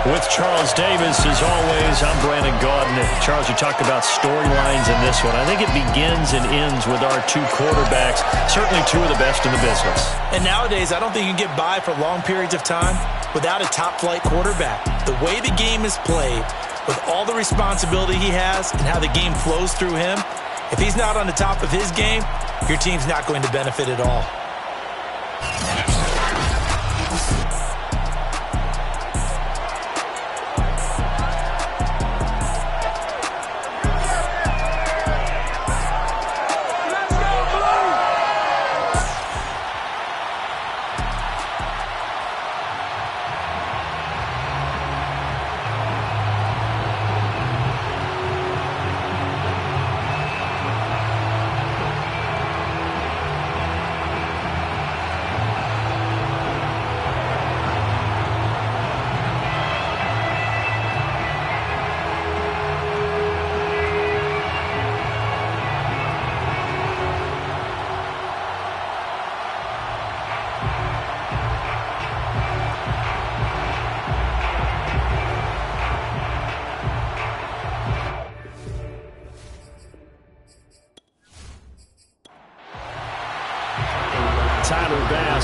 With Charles Davis, as always, I'm Brandon Gaudin. Charles, you talked about storylines in this one. I think it begins and ends with our two quarterbacks, certainly two of the best in the business. And nowadays, I don't think you can get by for long periods of time without a top-flight quarterback. The way the game is played, with all the responsibility he has and how the game flows through him, if he's not on the top of his game, your team's not going to benefit at all.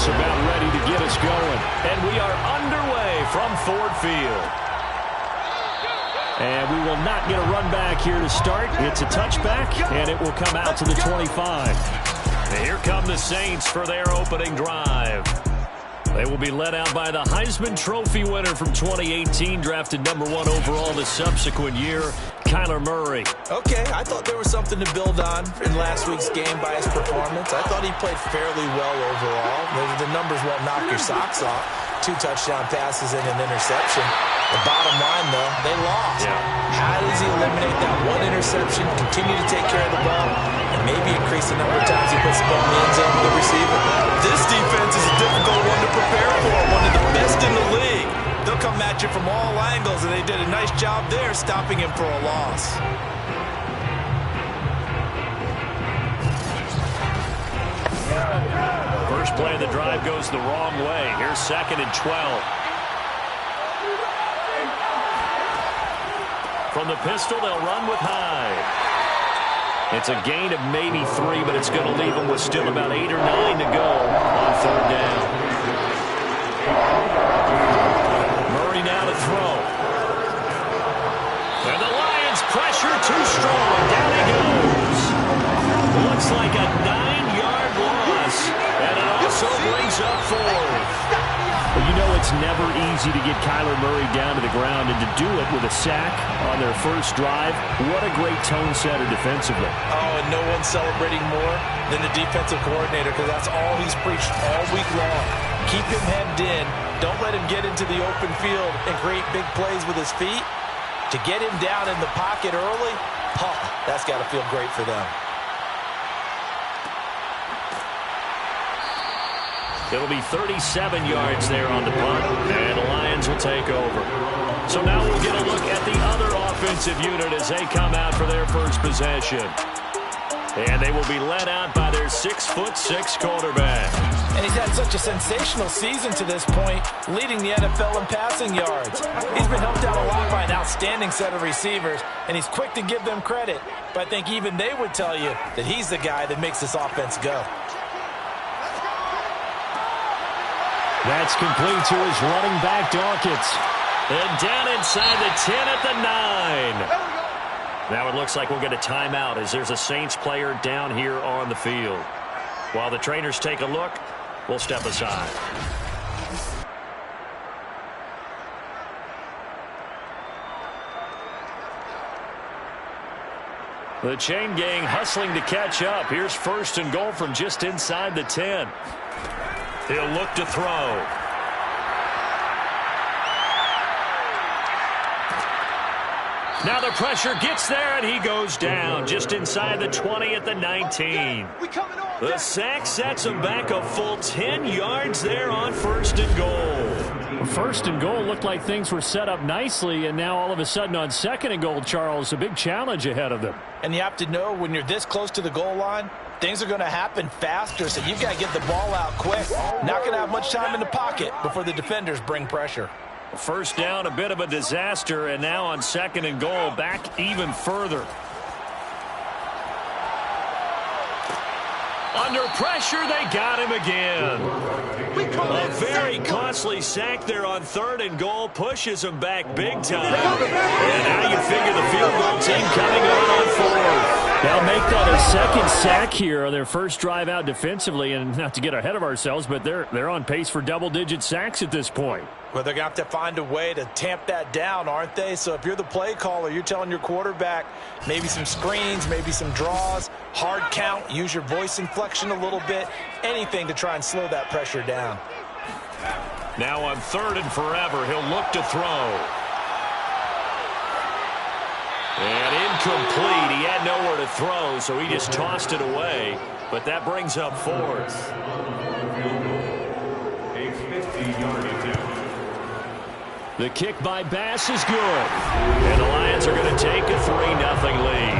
About ready to get us going. And we are underway from Ford Field. And we will not get a run back here to start. It's a touchback, and it will come out to the 25. And here come the Saints for their opening drive. They will be led out by the Heisman Trophy winner from 2018, drafted #1 overall the subsequent year, Kyler Murray. Okay, I thought there was something to build on in last week's game by his performance. I thought he played fairly well overall. The numbers won't knock your socks off. 2 touchdown passes and an interception. The bottom line, though, they lost. Yeah. How does he eliminate that one interception, continue to take care of the ball, and maybe increase the number of times he puts the ball in the end zone with the receiver? This defense is a difficult one to prepare for, one of the best in the league. They'll come at you from all angles, and they did a nice job there stopping him for a loss. First play of the drive goes the wrong way. Here's 2nd and 12. From the pistol, they'll run with Hyde. It's a gain of maybe 3, but it's going to leave them with still about 8 or 9 to go on 3rd down. Murray now to throw. And the Lions pressure too strong. Down he goes. Looks like a 9-yard loss. And it also brings up 4th. Well, you know it's never easy to get Kyler Murray down to the ground, and to do it with a sack on their first drive, what a great tone setter defensively. Oh, and no one's celebrating more than the defensive coordinator, because that's all he's preached all week long. Keep him hemmed in. Don't let him get into the open field and create big plays with his feet. To get him down in the pocket early, that's got to feel great for them. It'll be 37 yards there on the punt, and the Lions will take over. So now we'll get a look at the other offensive unit as they come out for their first possession. And they will be led out by their 6'6" quarterback. And he's had such a sensational season to this point, leading the NFL in passing yards. He's been helped out a lot by an outstanding set of receivers, and he's quick to give them credit. But I think even they would tell you that he's the guy that makes this offense go. That's complete to his running back, Dawkins. And down inside the 10 at the 9. Now it looks like we'll get a timeout as there's a Saints player down here on the field. While the trainers take a look, we'll step aside. The chain gang hustling to catch up. Here's 1st and goal from just inside the 10. He'll look to throw. Now the pressure gets there, and he goes down just inside the 20 at the 19. The sack sets him back a full 10 yards there on 1st and goal. Well, 1st and goal looked like things were set up nicely, and now all of a sudden on 2nd and goal, Charles, a big challenge ahead of them. And you have to know when you're this close to the goal line, things are going to happen faster, so you've got to get the ball out quick. Not going to have much time in the pocket before the defenders bring pressure. First down, a bit of a disaster, and now on 2nd and goal, back even further. Under pressure, they got him again. A very costly sack there on 3rd and goal, pushes him back big time. And now you figure the field goal team coming on 4th. They'll make that a 2nd sack here on their first drive out defensively, and not to get ahead of ourselves, but they're on pace for double-digit sacks at this point. Well, they're going to have to find a way to tamp that down, aren't they? So if you're the play caller, you're telling your quarterback maybe some screens, maybe some draws, hard count, use your voice inflection a little bit, anything to try and slow that pressure down. Now on 3rd and forever, he'll look to throw. And incomplete. He had nowhere to throw, so he just tossed it away. But that brings up 4th. The kick by Bass is good. And the Lions are going to take a 3-0 lead.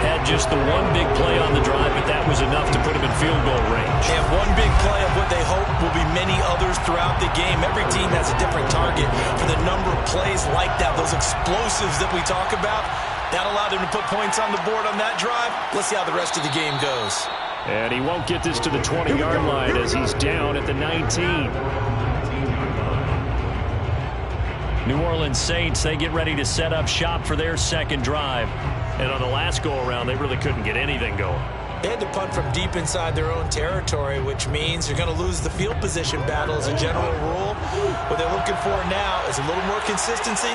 Had just the one big play on the drive, but that was enough to put him in field goal range. And one big play of what they hope will be many others throughout the game. Every team has a different target for the number of plays like that, those explosives that we talk about. That allowed him to put points on the board on that drive. Let's see how the rest of the game goes. And he won't get this to the 20-yard line as he's down at the 19. New Orleans Saints, they get ready to set up shop for their 2nd drive. And on the last go-around, they really couldn't get anything going. They had to punt from deep inside their own territory, which means you're going to lose the field position battle as a general rule. What they're looking for now is a little more consistency,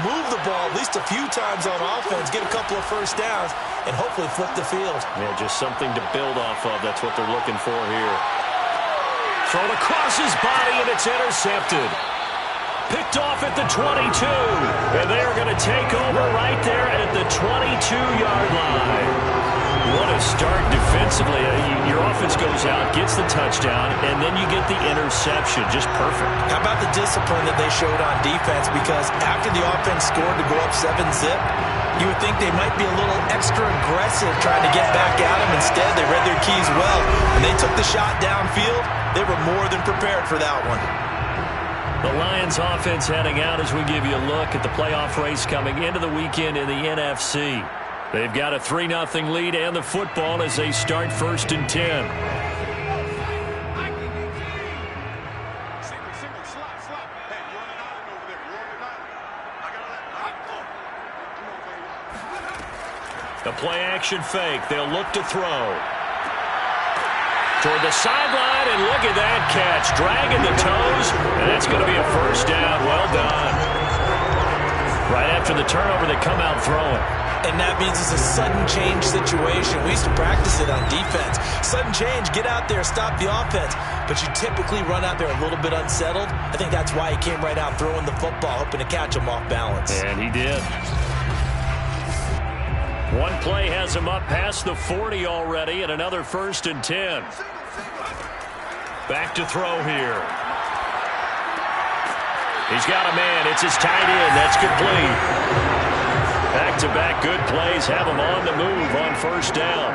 move the ball at least a few times on offense, get a couple of first downs, and hopefully flip the field. Yeah, just something to build off of. That's what they're looking for here. Thrown across his body, and it's intercepted. Picked off at the 22. And they're going to take over right there at the 22-yard line. What a start defensively. Your offense goes out, gets the touchdown, and then you get the interception. Just perfect. How about the discipline that they showed on defense? Because after the offense scored to go up 7-zip, you would think they might be a little extra aggressive trying to get back at them. Instead, they read their keys well, and they took the shot downfield. They were more than prepared for that one. The Lions offense heading out as we give you a look at the playoff race coming into the weekend in the NFC. They've got a 3-0 lead and the football as they start 1st and 10. The play action fake. They'll look to throw. Toward the sideline, and look at that catch. Dragging the toes, and that's going to be a first down. Well done. Right after the turnover, they come out throwing. And that means it's a sudden change situation. We used to practice it on defense. Sudden change, get out there, stop the offense. But you typically run out there a little bit unsettled. I think that's why he came right out throwing the football, hoping to catch him off balance. And he did. One play has him up past the 40 already, and another 1st and 10. Back to throw here. He's got a man. It's his tight end. That's complete. Back-to-back good plays have him on the move on 1st down.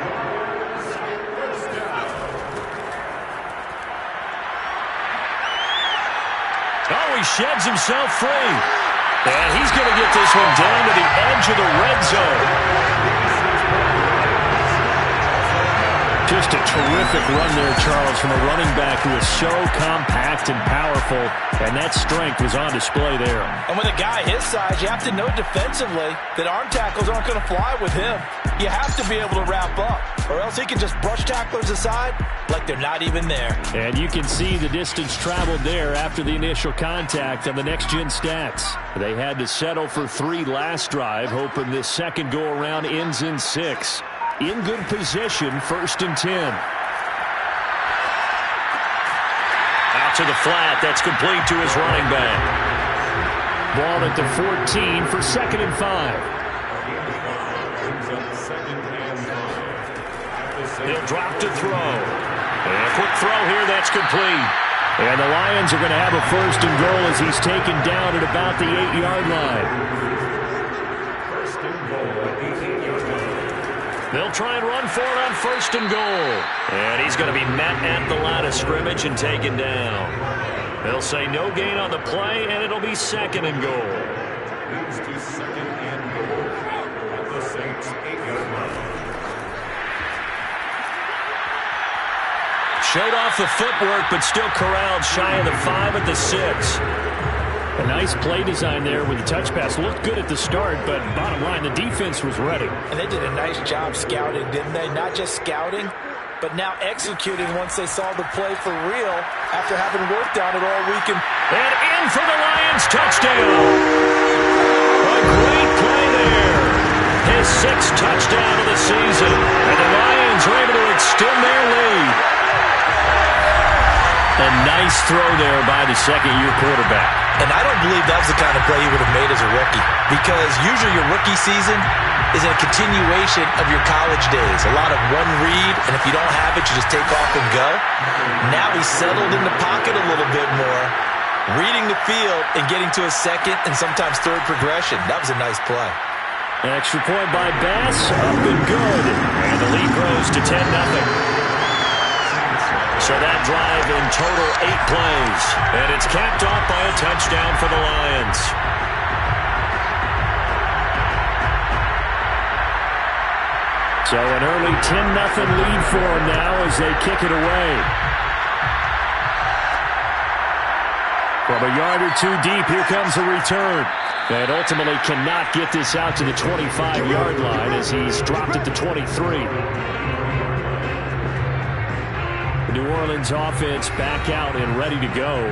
Oh, he sheds himself free. And he's going to get this one down to the edge of the red zone. Just a terrific run there, Charles, from a running back who is so compact and powerful, and that strength was on display there. And with a guy his size, you have to know defensively that arm tackles aren't going to fly with him. You have to be able to wrap up, or else he can just brush tacklers aside like they're not even there. And you can see the distance traveled there after the initial contact on the next-gen stats. They had to settle for 3 last drive, hoping this second go-around ends in 6. In good position, 1st and 10. Out to the flat. That's complete to his running back. Ball at the 14 for 2nd and 5. He'll drop to throw. And a quick throw here. That's complete. And the Lions are going to have a 1st and goal as he's taken down at about the 8-yard line. They'll try and run for it on 1st and goal. And he's going to be met at the line of scrimmage and taken down. They'll say no gain on the play, and it'll be 2nd and goal. Moves to 2nd and goal at the Saints 8-yard line. Showed off the footwork, but still corralled shy of the 5 at the 6. A nice play design there with the touch pass. Looked good at the start, but bottom line, the defense was ready. And they did a nice job scouting, didn't they? Not just scouting, but now executing once they saw the play for real after having worked on it all week. And in for the Lions, touchdown. A great play there. His 6th touchdown of the season. And the Lions are able to extend their lead. A nice throw there by the second-year quarterback. And I don't believe that was the kind of play he would have made as a rookie, because usually your rookie season is a continuation of your college days. A lot of one read, and if you don't have it, you just take off and go. Now he's settled in the pocket a little bit more, reading the field and getting to a 2nd and sometimes 3rd progression. That was a nice play. An extra point by Bass, up and good. And the lead grows to 10-0. So that drive in total 8 plays. And it's capped off by a touchdown for the Lions. So an early 10-0 lead for them now as they kick it away. From a yard or 2 deep, here comes a return. And ultimately cannot get this out to the 25-yard line as he's dropped at the 23. The New Orleans offense back out and ready to go.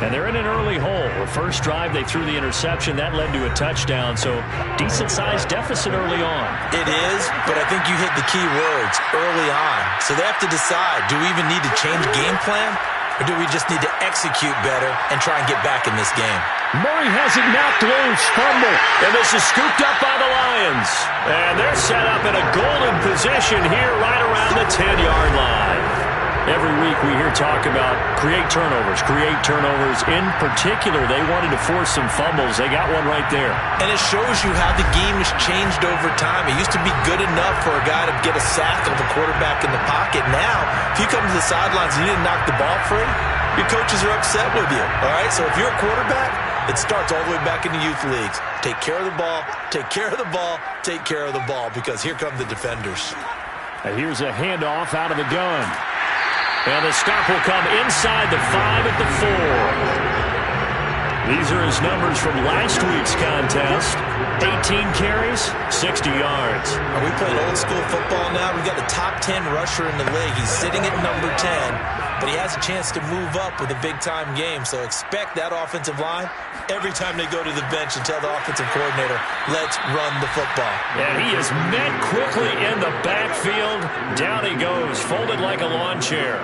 And they're in an early hole. The first drive, they threw the interception. That led to a touchdown. So decent-sized deficit early on. It is, but I think you hit the key words early on. So they have to decide, do we even need to change game plan? Or do we just need to execute better and try and get back in this game? Murray has it knocked loose. Fumble. And this is scooped up by the Lions. And they're set up in a golden position here right around the 10-yard line. Every week we hear talk about create turnovers. In particular, they wanted to force some fumbles. They got one right there. And it shows you how the game has changed over time. It used to be good enough for a guy to get a sack of a quarterback in the pocket. Now, if you come to the sidelines and you didn't knock the ball free, your coaches are upset with you. All right, so if you're a quarterback, it starts all the way back in the youth leagues. Take care of the ball, take care of the ball, take care of the ball, because here come the defenders. And here's a handoff out of the gun. And the stop will come inside the 5 at the 4. These are his numbers from last week's contest. 18 carries, 60 yards. Are we playing old school football now? We've got the top 10 rusher in the league. He's sitting at number 10, but he has a chance to move up with a big-time game. So expect that offensive line every time they go to the bench and tell the offensive coordinator, let's run the football. And he is met quickly in the backfield. Down he goes, folded like a lawn chair.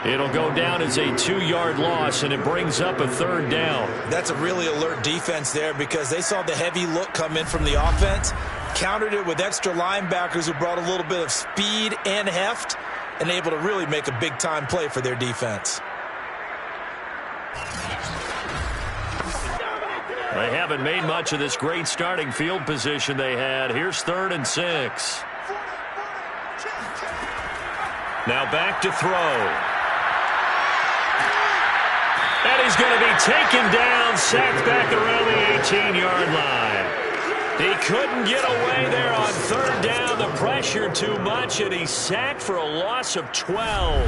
It'll go down as a 2-yard loss, and it brings up a 3rd down. That's a really alert defense there, because they saw the heavy look come in from the offense, countered it with extra linebackers who brought a little bit of speed and heft, and able to really make a big-time play for their defense. They haven't made much of this great starting field position they had. Here's 3rd and 6. Now back to throw. And he's going to be taken down, sacked back around the 18-yard line. He couldn't get away there on 3rd down. The pressure too much, and he's sacked for a loss of 12.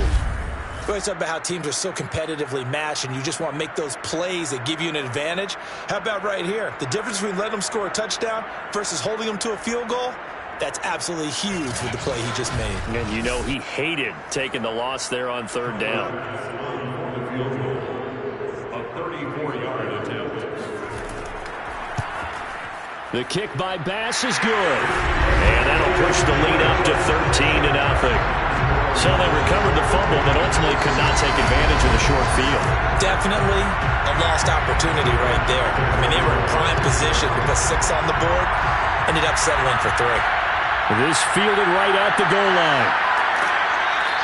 We always talk about how teams are so competitively matched, and you just want to make those plays that give you an advantage. How about right here? The difference between letting them score a touchdown versus holding them to a field goal, that's absolutely huge with the play he just made. And you know he hated taking the loss there on 3rd down. A 34-yard attempt. The kick by Bass is good. And that'll push the lead up to 13-0. So they recovered the fumble, but ultimately could not take advantage of the short field. Definitely a lost opportunity right there. I mean, they were in prime position to put 6 on the board, ended up settling for 3. This fielded right at the goal line.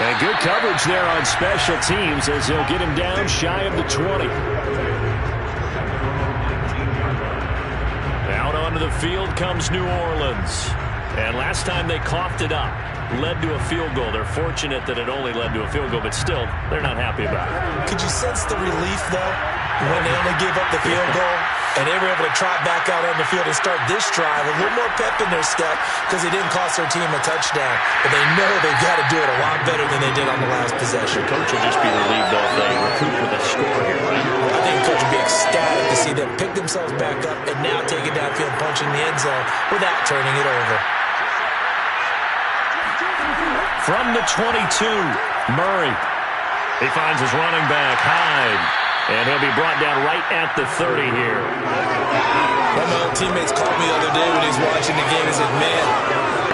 And good coverage there on special teams as they'll get him down shy of the 20. Out onto the field comes New Orleans. And last time they coughed it up. led to a field goal. They're fortunate that it only led to a field goal, but still, they're not happy about it. Could you sense the relief, though, when they only gave up the field goal and they were able to trot back out on the field and start this drive, a little more pep in their step because it didn't cost their team a touchdown. But they know they've got to do it a lot better than they did on the last possession. The coach will just be relieved, though, if they recoup with a score here, right? I think the coach would be ecstatic to see them pick themselves back up and now take it downfield, punch in the end zone without turning it over. From the 22, Murray. He finds his running back, Hyde. And he'll be brought down right at the 30 here. One of my old teammates called me the other day when he was watching the game and said, man,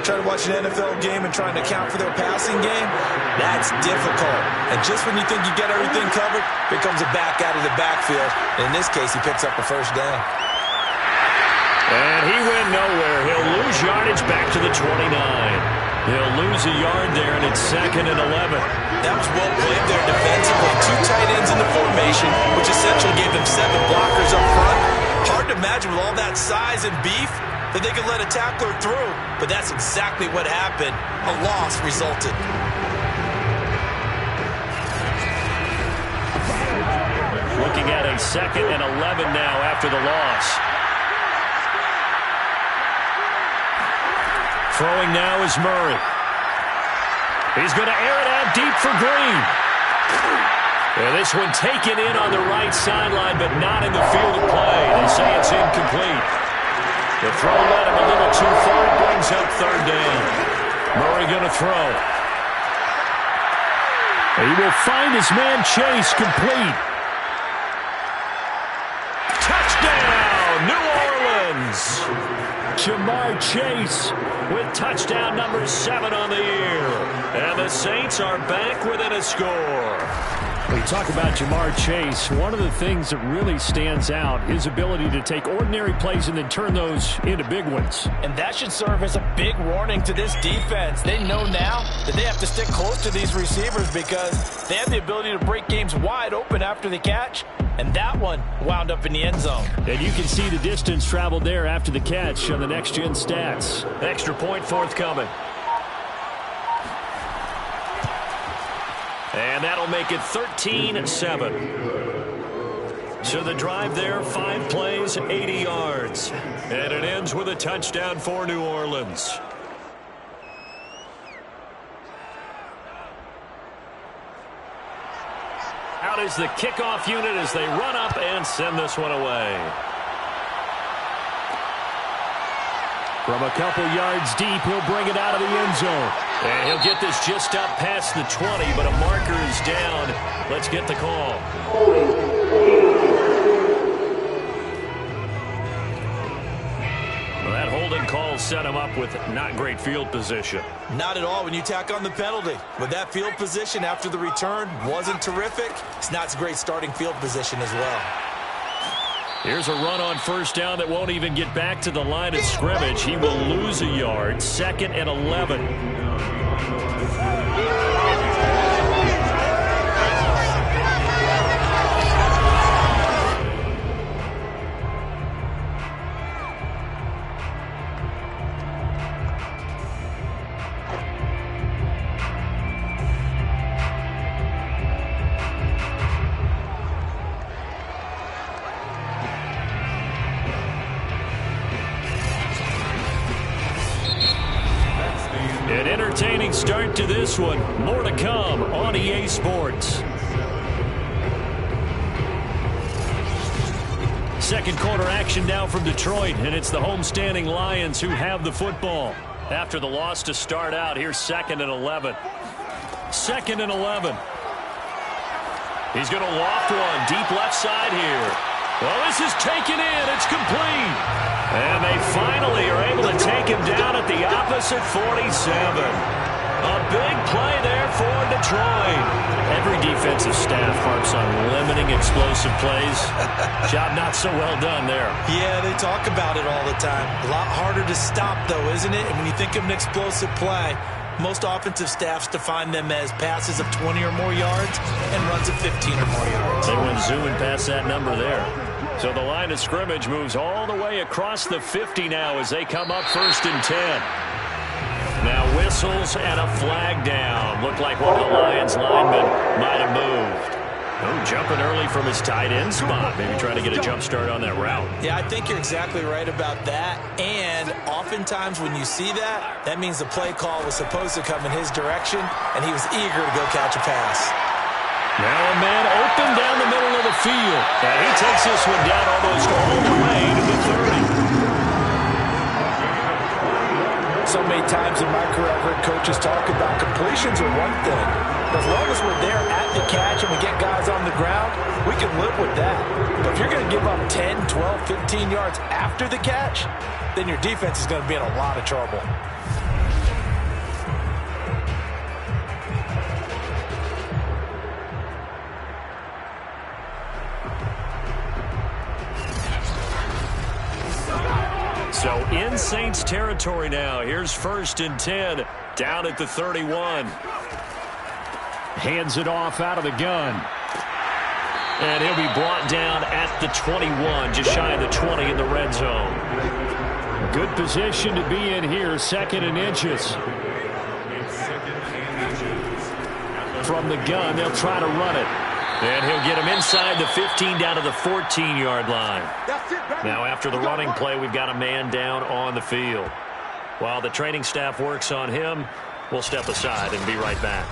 trying to watch an NFL game and trying to account for their passing game, that's difficult. And just when you think you get everything covered, here comes a back out of the backfield. And in this case, he picks up a first down. And he went nowhere. He'll lose yardage back to the 29. He'll lose a yard there, and it's 2nd and 11. That was well played there defensively. 2 tight ends in the formation, which essentially gave them 7 blockers up front. Hard to imagine with all that size and beef that they could let a tackler through. But that's exactly what happened. A loss resulted. Looking at a 2nd and 11 now after the loss. Throwing now is Murray. He's going to air it out deep for Green. And this one taken in on the right sideline, but not in the field of play. They say it's incomplete. The throw led him a little too far. It brings up 3rd down. Murray going to throw. He will find his man Chase complete. Touchdown, New Orleans. Jamar Chase with touchdown number 7 on the year. And the Saints are back within a score. We talk about Jamar Chase. One of the things that really stands out, his ability to take ordinary plays and then turn those into big ones. And that should serve as a big warning to this defense. They know now that they have to stick close to these receivers because they have the ability to break games wide open after the catch. And that one wound up in the end zone. And you can see the distance traveled there after the catch on the next-gen stats. Extra point forthcoming. And that'll make it 13-7. So the drive there, 5 plays, 80 yards. And it ends with a touchdown for New Orleans. Out is the kickoff unit as they run up and send this one away. From a couple yards deep, he'll bring it out of the end zone. And he'll get this just up past the 20, but a marker is down. Let's get the call. Well, that holding call set him up with not great field position. Not at all when you tack on the penalty. But that field position after the return wasn't terrific. It's not a great starting field position as well. Here's a run on 1st down that won't even get back to the line of scrimmage. He will lose a yard. 2nd and 11. An entertaining start to this one. More to come on EA Sports. Second quarter action now from Detroit, and it's the homestanding Lions who have the football. After the loss to start out, here's 2nd and 11. 2nd and 11. He's going to loft one deep left side here. Well, this is taken in. It's complete. And they finally are able to take him down at the opposite 47. A big play there for Detroit. Every defensive staff harps on limiting explosive plays. Job not so well done there. Yeah, they talk about it all the time. A lot harder to stop, though, isn't it? And when you think of an explosive play, most offensive staffs define them as passes of 20 or more yards and runs of 15 or more yards. They went zooming past that number there. So the line of scrimmage moves all the way across the 50 now as they come up 1st and 10. Now whistles and a flag down. Looked like one of the Lions linemen might have moved. Oh, jumping early from his tight end spot. Maybe trying to get a jump start on that route. Yeah, I think you're exactly right about that. And oftentimes when you see that, that means the play call was supposed to come in his direction, and he was eager to go catch a pass. Now a man open down the middle of the field. And he takes this one down almost all the way to the 30. So many times in my career, I've heard coaches talk about completions are one thing. But as long as we're there at the catch and we get guys on the ground, we can live with that. But if you're going to give up 10, 12, 15 yards after the catch, then your defense is going to be in a lot of trouble. So in Saints territory now. Here's 1st and 10 down at the 31. Hands it off out of the gun. And he'll be brought down at the 21, just shy of the 20 in the red zone. Good position to be in here, 2nd and inches. From the gun, they'll try to run it. And he'll get him inside the 15 down to the 14-yard line. Now after the running play, we've got a man down on the field. While the training staff works on him, we'll step aside and be right back.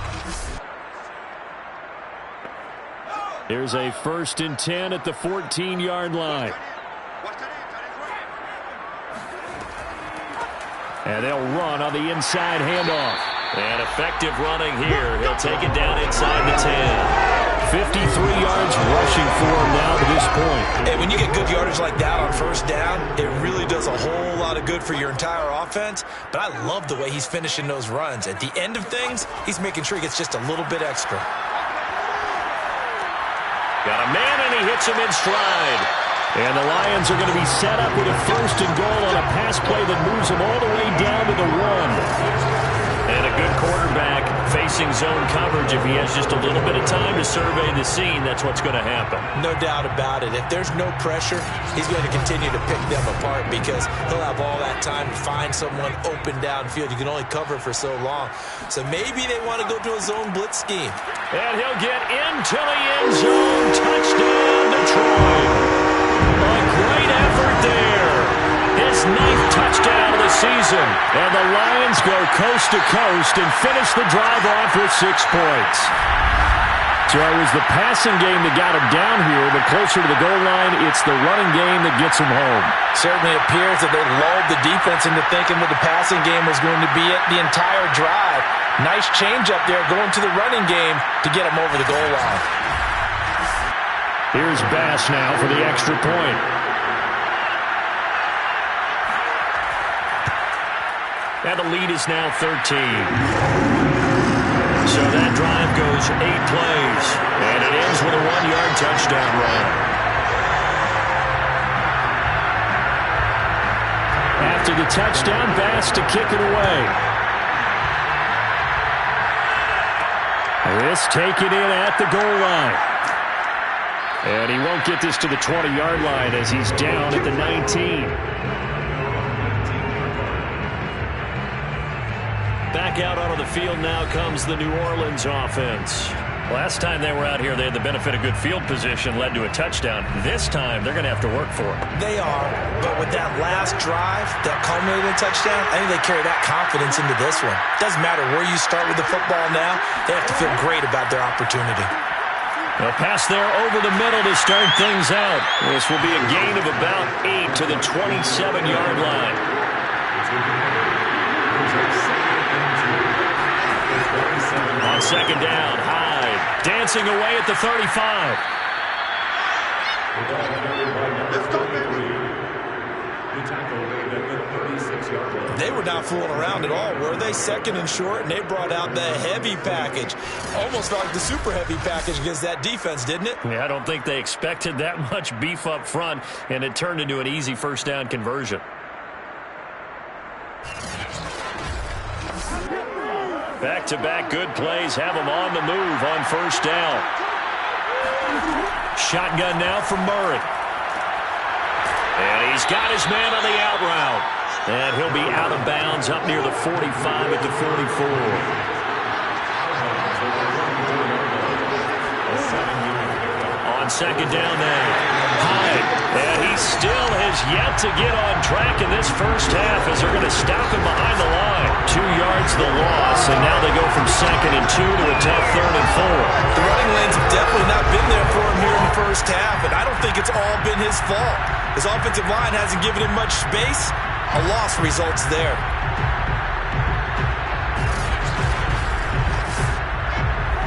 Here's a 1st and 10 at the 14-yard line. And they'll run on the inside handoff. And effective running here. He'll take it down inside the 10. 53 yards rushing for him now to this point. Hey, when you get good yardage like that on 1st down, it really does a whole lot of good for your entire offense. But I love the way he's finishing those runs. At the end of things, he's making sure he gets just a little bit extra. Got a man, and he hits him in stride. And the Lions are going to be set up with a 1st and goal on a pass play that moves them all the way down to the 1. And a good quarterback facing zone coverage. If he has just a little bit of time to survey the scene, that's what's going to happen. No doubt about it. If there's no pressure, he's going to continue to pick them apart because he'll have all that time to find someone open downfield. You can only cover for so long. So maybe they want to go to a zone blitz scheme. And he'll get into the end zone. Touchdown, Detroit. A great effort there. His 9th touchdown of the season. And the Lions go coast to coast and finish the drive off with 6 points. So it was the passing game that got him down here, but closer to the goal line, it's the running game that gets him home. Certainly appears that they lulled the defense into thinking what the passing game was going to be at the entire drive. Nice change up there going to the running game to get him over the goal line. Here's Bass now for the extra point. And the lead is now 13. So that drive goes 8 plays. And it ends with a 1-yard touchdown run. After the touchdown, Bass to kick it away. This taken in at the goal line. And he won't get this to the 20-yard line as he's down at the 19. Back out onto the field now comes the New Orleans offense. Last time they were out here, they had the benefit of good field position, led to a touchdown. This time, they're going to have to work for it. They are, but with that last drive, that culminated touchdown, I think they carry that confidence into this one. Doesn't matter where you start with the football now, they have to feel great about their opportunity. A pass there over the middle to start things out. This will be a gain of about 8 to the 27-yard line. On 2nd down, Hyde dancing away at the 35. They were not fooling around at all, were they? 2nd and short, and they brought out the heavy package. Almost felt like the super heavy package against that defense, didn't it? Yeah, I don't think they expected that much beef up front, and it turned into an easy 1st down conversion. Back-to-back good plays have them on the move on 1st down. Shotgun now for Murray. And he's got his man on the out route. And he'll be out of bounds up near the 45 at the 44. On second down now, Hyde, and he still has yet to get on track in this first half as they're going to stop him behind the line. 2 yards the loss, and now they go from 2nd and 2 to a tough 3rd and 4. The running lanes have definitely not been there for him here in the first half, and I don't think it's all been his fault. His offensive line hasn't given him much space. A loss results there.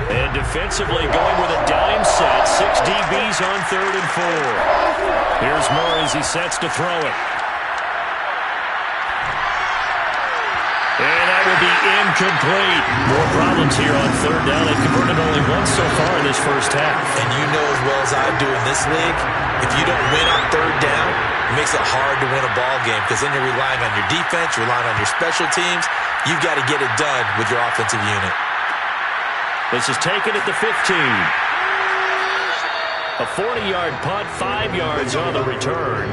And defensively going with a dime set. 6 DBs on 3rd and 4. Here's Murray as he sets to throw it. And that will be incomplete. More problems here on 3rd down. They've converted only once so far in this first half. And you know as well as I do in this league, if you don't win on 3rd down, it makes it hard to win a ball game because then you're relying on your defense, you're relying on your special teams. You've got to get it done with your offensive unit. This is taken at the 15. A 40-yard punt, 5 yards on the return.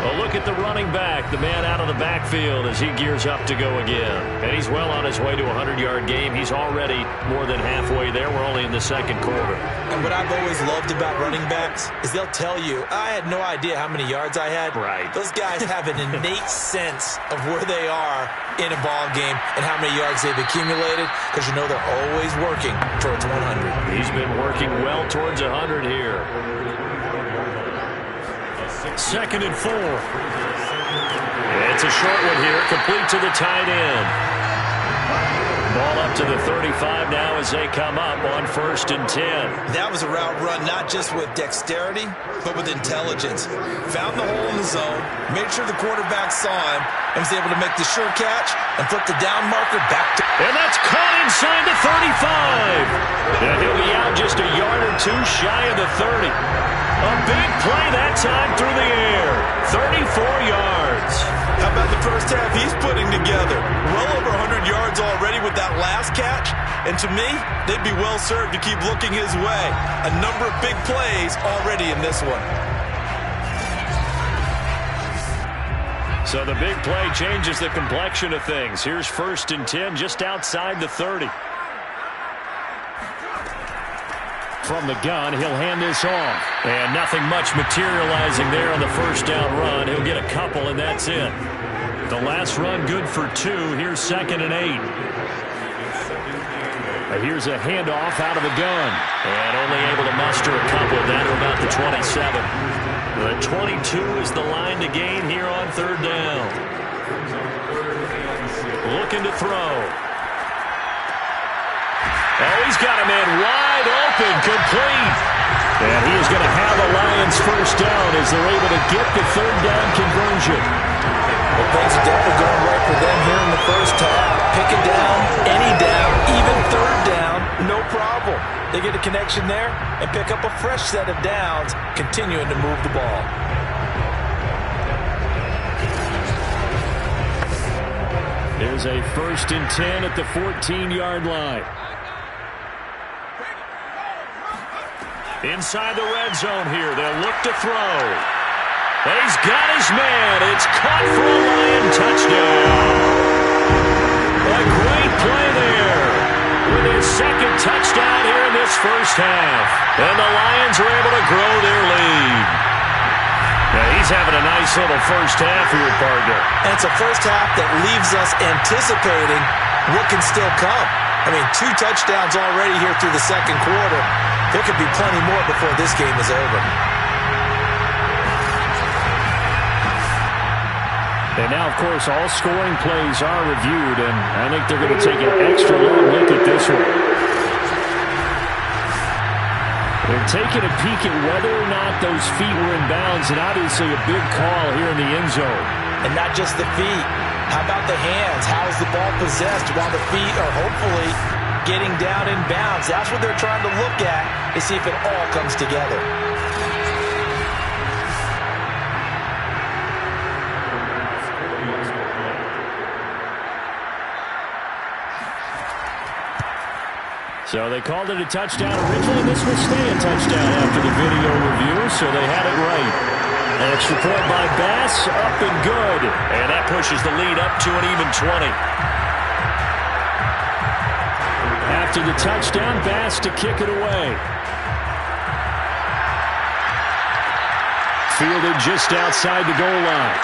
A look at the running back, the man out of the backfield as he gears up to go again. And he's well on his way to a 100-yard game. He's already more than halfway there. We're only in the 2nd quarter. And what I've always loved about running backs is they'll tell you, I had no idea how many yards I had. Right. Those guys have an innate sense of where they are in a ball game and how many yards they've accumulated because you know they're always working towards 100. He's been working well towards 100 here. 2nd and 4. It's a short one here, complete to the tight end. Ball up to the 35 now as they come up on 1st and 10. That was a route run not just with dexterity, but with intelligence. Found the hole in the zone, made sure the quarterback saw him, and was able to make the sure catch and flip the down marker back to... And that's caught inside the 35. And he'll be out just a yard or 2 shy of the 30. A big play that time through the air. 34 yards. How about the first half he's putting together? Well over 100 yards already with that last catch. And to me, they'd be well served to keep looking his way. A number of big plays already in this one. So the big play changes the complexion of things. Here's 1st and 10 just outside the 30. From the gun, he'll hand this off. And nothing much materializing there on the first down run. He'll get a couple, and that's it. The last run good for 2. Here's 2nd and 8. Here's a handoff out of the gun. And only able to muster a couple down to about the 27. The 22 is the line to gain here on 3rd down. Looking to throw. Oh, he's got a man wide open, complete. And he is going to have a Lions first down as they're able to get the 3rd down conversion. Well, things are definitely going right for them here in the first half. Pick it down, any down, even 3rd down, no problem. They get a connection there and pick up a fresh set of downs, continuing to move the ball. There's a 1st and 10 at the 14-yard line. Inside the red zone here, they'll look to throw. He's got his man. It's caught for a Lion touchdown. A great play there with his 2nd touchdown here in this first half. And the Lions are able to grow their lead. Now he's having a nice little first half here, partner. And it's a first half that leaves us anticipating what can still come. I mean, 2 touchdowns already here through the 2nd quarter. There could be plenty more before this game is over. And now, of course, all scoring plays are reviewed, and I think they're going to take an extra long look at this one. They're taking a peek at whether or not those feet were in bounds, and obviously a big call here in the end zone. And not just the feet. How about the hands? How is the ball possessed while the feet are hopefully getting down in bounds? That's what they're trying to look at to see if it all comes together. So they called it a touchdown originally. This will stay a touchdown after the video review, so they had it right. Extra point by Bass, up and good. And that pushes the lead up to an even 20. After the touchdown, Bass to kick it away. Fielded just outside the goal line.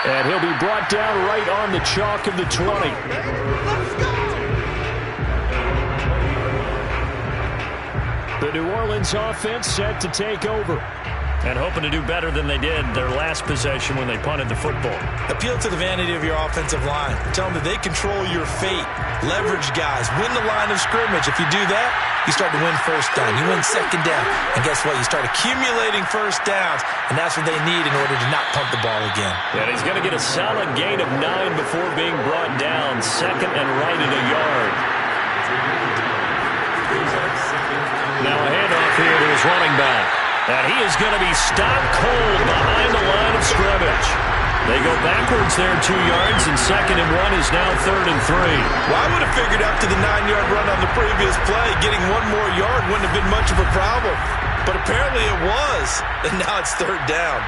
And he'll be brought down right on the chalk of the 20. The New Orleans offense set to take over. And hoping to do better than they did their last possession when they punted the football. Appeal to the vanity of your offensive line. Tell them that they control your fate. Leverage guys. Win the line of scrimmage. If you do that, you start to win first down. You win second down. And guess what? You start accumulating first downs. And that's what they need in order to not punt the ball again. And he's going to get a solid gain of 9 before being brought down. Second and right at a yard. Now a handoff here to his running back. And he is going to be stopped cold behind the line of scrimmage. They go backwards there 2 yards, and 2nd and 1 is now 3rd and 3. Well, I would have figured after the 9-yard run on the previous play, getting 1 more yard wouldn't have been much of a problem. But apparently it was, and now it's 3rd down.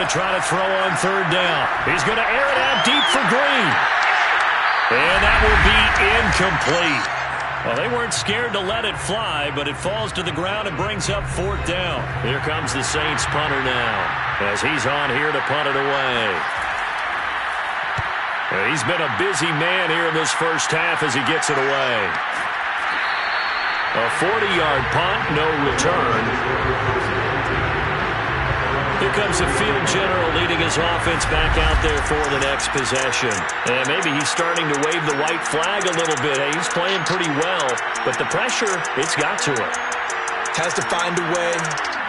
Trying to throw on 3rd down. He's going to air it out deep for Green. And that will be incomplete. Well, they weren't scared to let it fly, but it falls to the ground and brings up 4th down. Here comes the Saints punter now as he's on here to punt it away. He's been a busy man here in this first half as he gets it away. A 40-yard punt, no return. Here comes the field general leading his offense back out there for the next possession. And maybe he's starting to wave the white flag a little bit. Hey, he's playing pretty well, but the pressure, it's got to him. Has to find a way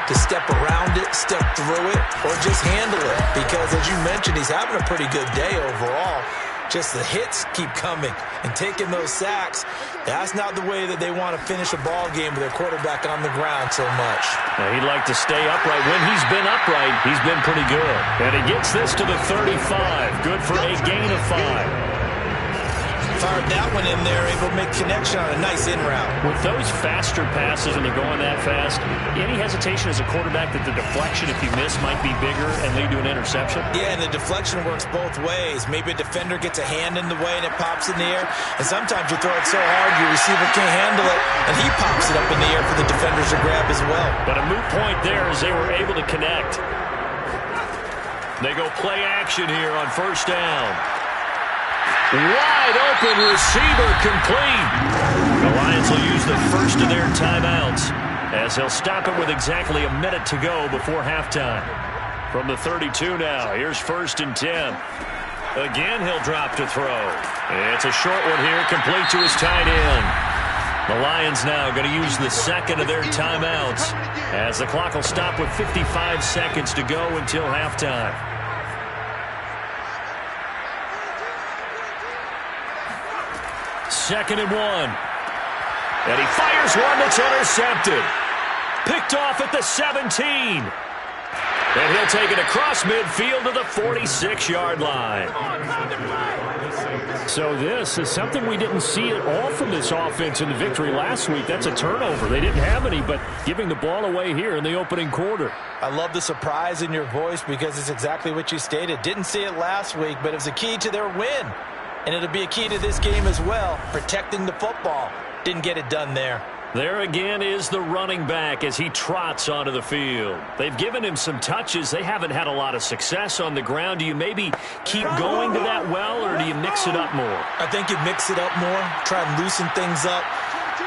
to step around it, step through it, or just handle it. Because as you mentioned, he's having a pretty good day overall. Just the hits keep coming and taking those sacks. That's not the way that they want to finish a ball game with their quarterback on the ground so much. Now, he'd like to stay upright. When he's been upright, he's been pretty good. And he gets this to the 35. Good for a gain of 5. Fired that one in there, able to make connection on a nice in route. With those faster passes and they're going that fast, any hesitation as a quarterback that the deflection, if you miss, might be bigger and lead to an interception? Yeah, and the deflection works both ways. Maybe a defender gets a hand in the way and it pops in the air. And sometimes you throw it so hard your receiver can't handle it, and he pops it up in the air for the defenders to grab as well. But a moot point there as they were able to connect. They go play action here on 1st down. Wide open receiver complete. The Lions will use the first of their timeouts as they'll stop it with exactly a minute to go before halftime. From the 32 now, here's 1st and 10. Again, he'll drop to throw. It's a short one here, complete to his tight end. The Lions now going to use the 2nd of their timeouts as the clock will stop with 55 seconds to go until halftime. Second and 1. And he fires one that's intercepted. Picked off at the 17. And he'll take it across midfield to the 46-yard line. So this is something we didn't see at all from this offense in the victory last week. That's a turnover. They didn't have any, but giving the ball away here in the opening quarter. I love the surprise in your voice because it's exactly what you stated. Didn't see it last week, but it was a key to their win. And it'll be a key to this game as well, protecting the football. Didn't get it done there. There again is the running back as he trots onto the field. They've given him some touches. They haven't had a lot of success on the ground. Do you maybe keep going to that well, or do you mix it up more? I think you mix it up more, try and loosen things up.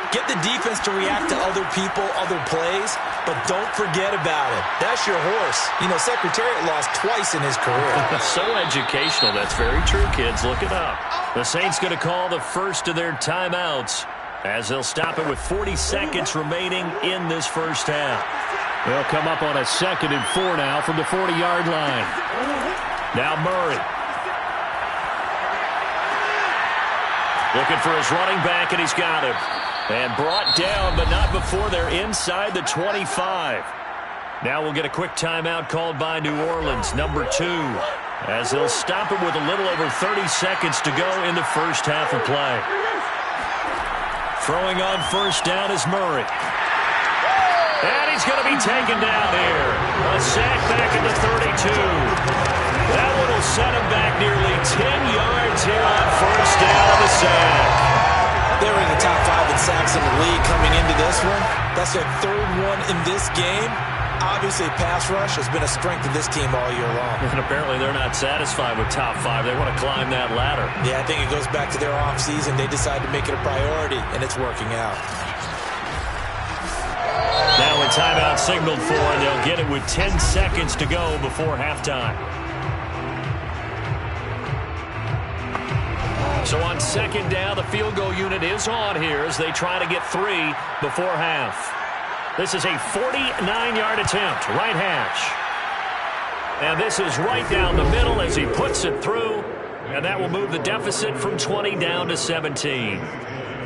Get the defense to react to other people, other plays, but don't forget about it. That's your horse. You know, Secretariat lost twice in his career. So educational. That's very true, kids. Look it up. The Saints going to call the first of their timeouts as they'll stop it with 40 seconds remaining in this first half. They'll come up on a 2nd and 4 now from the 40-yard line. Now Murray. Looking for his running back, and he's got him. And brought down, but not before they're inside the 25. Now we'll get a quick timeout called by New Orleans, number 2, as they'll stop it with a little over 30 seconds to go in the first half of play. Throwing on first down is Murray. And he's going to be taken down here. A sack back at the 32. That one will set him back nearly 10 yards here on first down on the sack. They were in the top 5 in sacks in the league coming into this one. That's their 3rd one in this game. Obviously, pass rush has been a strength of this team all year long. And apparently they're not satisfied with top 5. They want to climb that ladder. Yeah, I think it goes back to their offseason. They decided to make it a priority, and it's working out. Now a timeout signaled for, and they'll get it with 10 seconds to go before halftime. So on second down, the field goal unit is on here as they try to get 3 before half. This is a 49-yard attempt, right hash. And this is right down the middle as he puts it through. And that will move the deficit from 20 down to 17.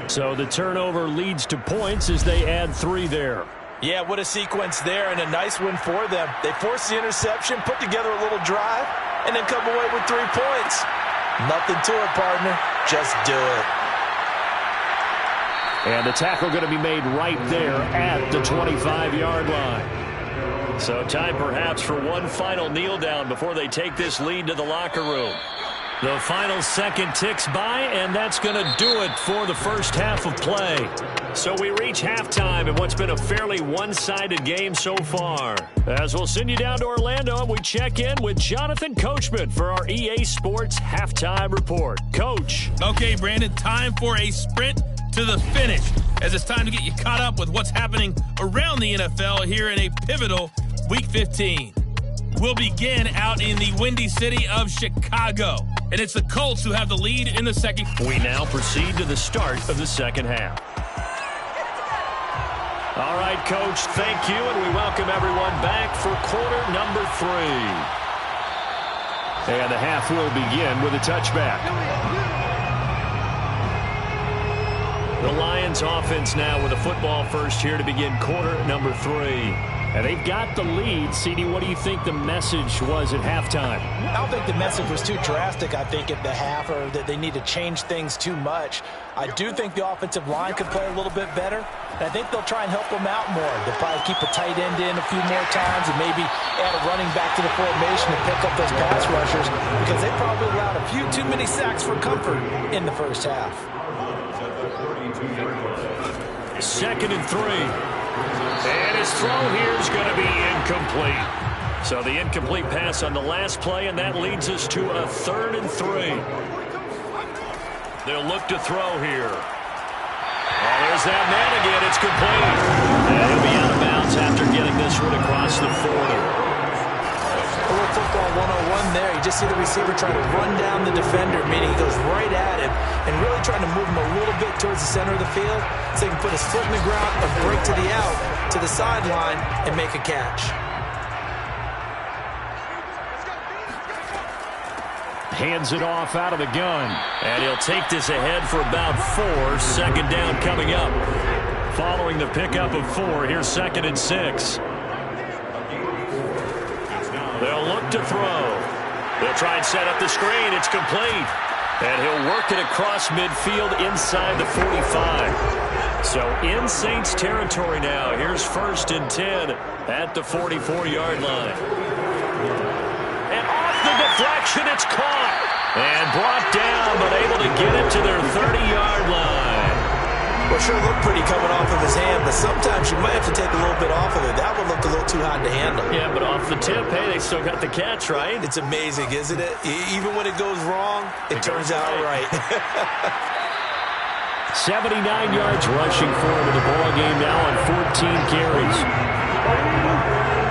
So the turnover leads to points as they add 3 there. Yeah, what a sequence there, and a nice win for them. They forced the interception, put together a little drive, and then come away with 3 points. Nothing to it, partner. Just do it. And the tackle going to be made right there at the 25-yard line. So time perhaps for one final kneel down before they take this lead to the locker room. The final second ticks by, and that's going to do it for the first half of play. So we reach halftime in what's been a fairly one-sided game so far. As we'll send you down to Orlando, and we check in with Jonathan Coachman for our EA Sports Halftime Report. Coach. Okay, Brandon, time for a sprint to the finish, as it's time to get you caught up with what's happening around the NFL here in a pivotal Week 15. We'll begin out in the windy city of Chicago, and it's the Colts who have the lead in the second. We now proceed to the start of the second half. All right, Coach, thank you, and we welcome everyone back for quarter number 3. And the half will begin with a touchback. The Lions offense now with a football first here to begin quarter number 3. And they've got the lead. CD, what do you think the message was at halftime? I don't think the message was too drastic, I think, at the half, or that they need to change things too much. I do think the offensive line could play a little bit better, and I think they'll try and help them out more. They'll probably keep a tight end in a few more times and maybe add a running back to the formation to pick up those pass rushers, because they probably allowed a few too many sacks for comfort in the first half. 2nd and 3. And his throw here is going to be incomplete. So the incomplete pass on the last play, and that leads us to a 3rd and 3. They'll look to throw here. Oh, there's that man again. It's complete. And he'll be out of bounds after getting this one across the 40. A little football 101 there. You just see the receiver trying to run down the defender, meaning he goes right at him and really trying to move him a little bit towards the center of the field so he can put his foot in the ground and break to the out, to the sideline, and make a catch. Hands it off out of the gun. And he'll take this ahead for about 4. 2nd down coming up. Following the pickup of 4, here's 2nd and 6. They'll look to throw. They'll try and set up the screen. It's complete. And he'll work it across midfield inside the 45. So in Saints territory now. Here's 1st and 10 at the 44-yard line. And off the deflection, it's caught. And brought down, but able to get it to their 30-yard line. Well, sure looked pretty coming off of his hand, but sometimes you might have to take a little bit off of it. That one looked a little too hot to handle. Yeah, but off the tip, hey, they still got the catch, right? It's amazing, isn't it? Even when it goes wrong, it turns out right. 79 yards rushing for him in the ball game now on 14 carries.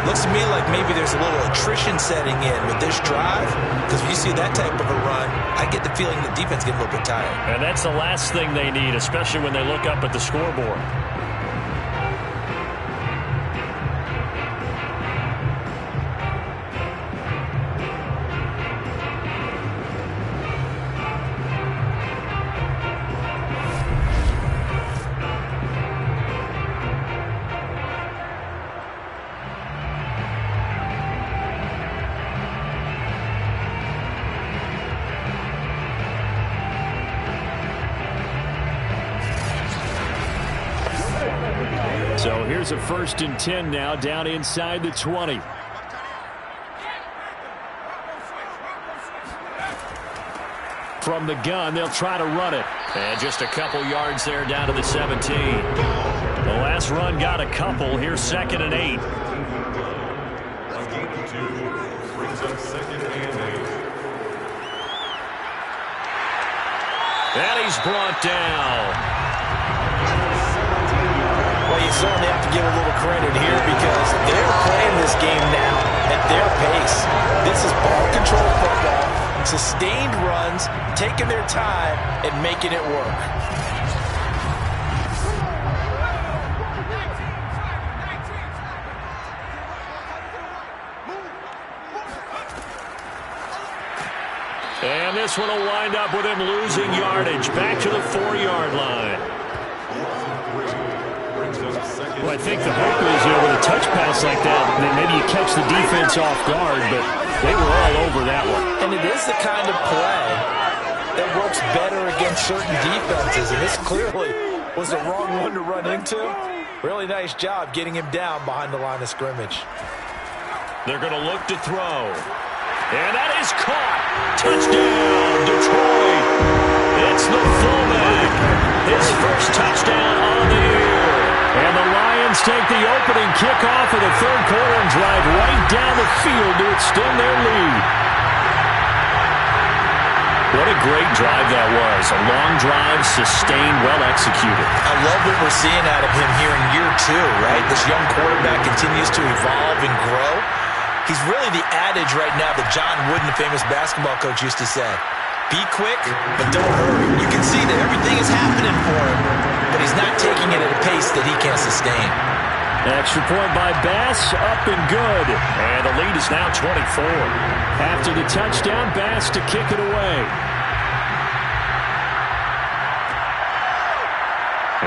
Looks to me like maybe there's a little attrition setting in with this drive, because if you see that type of a run, I get the feeling the defense getting a little bit tired. And that's the last thing they need, especially when they look up at the scoreboard. Here's a 1st and 10 now, down inside the 20. From the gun, they'll try to run it. And just a couple yards there down to the 17. The last run got a couple. Here's 2nd and 8. Brings up 2nd and 8. And he's brought down. Well, you certainly have to give a little credit here because they're playing this game now at their pace. This is ball control football, sustained runs, taking their time and making it work. And this one will wind up with him losing yardage back to the 4-yard line. Well, I think the hope is, with a touch pass like that, then maybe you catch the defense off guard, but they were all over that one. And it is the kind of play that works better against certain defenses, and this clearly was the wrong one to run into. Really nice job getting him down behind the line of scrimmage. They're going to look to throw. And that is caught. Touchdown, Detroit. It's the fullback. His first touchdown on the year. And the Lions take the opening kickoff of the 3rd quarter and drive right down the field to extend their lead. What a great drive that was. A long drive, sustained, well executed. I love what we're seeing out of him here in year 2, right? This young quarterback continues to evolve and grow. He's really the adage right now that John Wooden, the famous basketball coach, used to say. Be quick, but don't hurry. You can see that everything is happening for him, but he's not taking it at a pace that he can't sustain. Extra point by Bass, up and good. And the lead is now 24. After the touchdown, Bass to kick it away.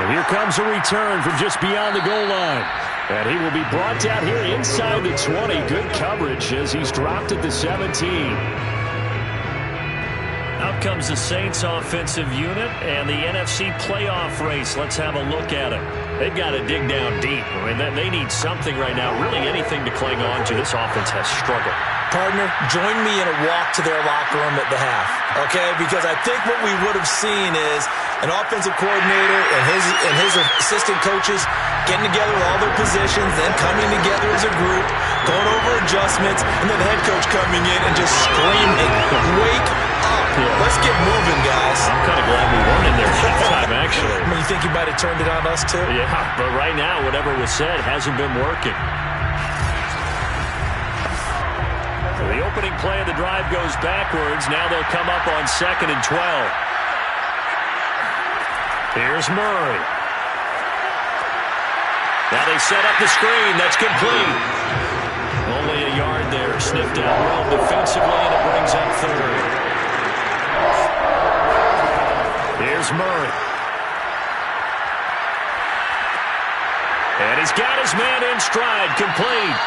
And here comes a return from just beyond the goal line. And he will be brought down here inside the 20. Good coverage as he's dropped at the 17. Out comes the Saints offensive unit and the NFC playoff race. Let's have a look at it. They've got to dig down deep. I mean, they need something right now, really anything to cling on to. This offense has struggled. Partner, join me in a walk to their locker room at the half, okay? Because I think what we would have seen is an offensive coordinator and his assistant coaches getting together with all their positions, then coming together as a group, going over adjustments, and then the head coach coming in and just screaming, wake up. Yeah. Let's get moving, guys. I'm kind of glad we weren't in there halftime, actually. I mean, you think you might have turned it on us, too? Yeah, but right now, whatever was said hasn't been working. The opening play of the drive goes backwards. Now they'll come up on 2nd and 12. Here's Murray. Now they set up the screen. That's complete. Only a yard there. Sniffed out well defensively, and it brings up 3rd. Here's Murray. And he's got his man in stride. Complete.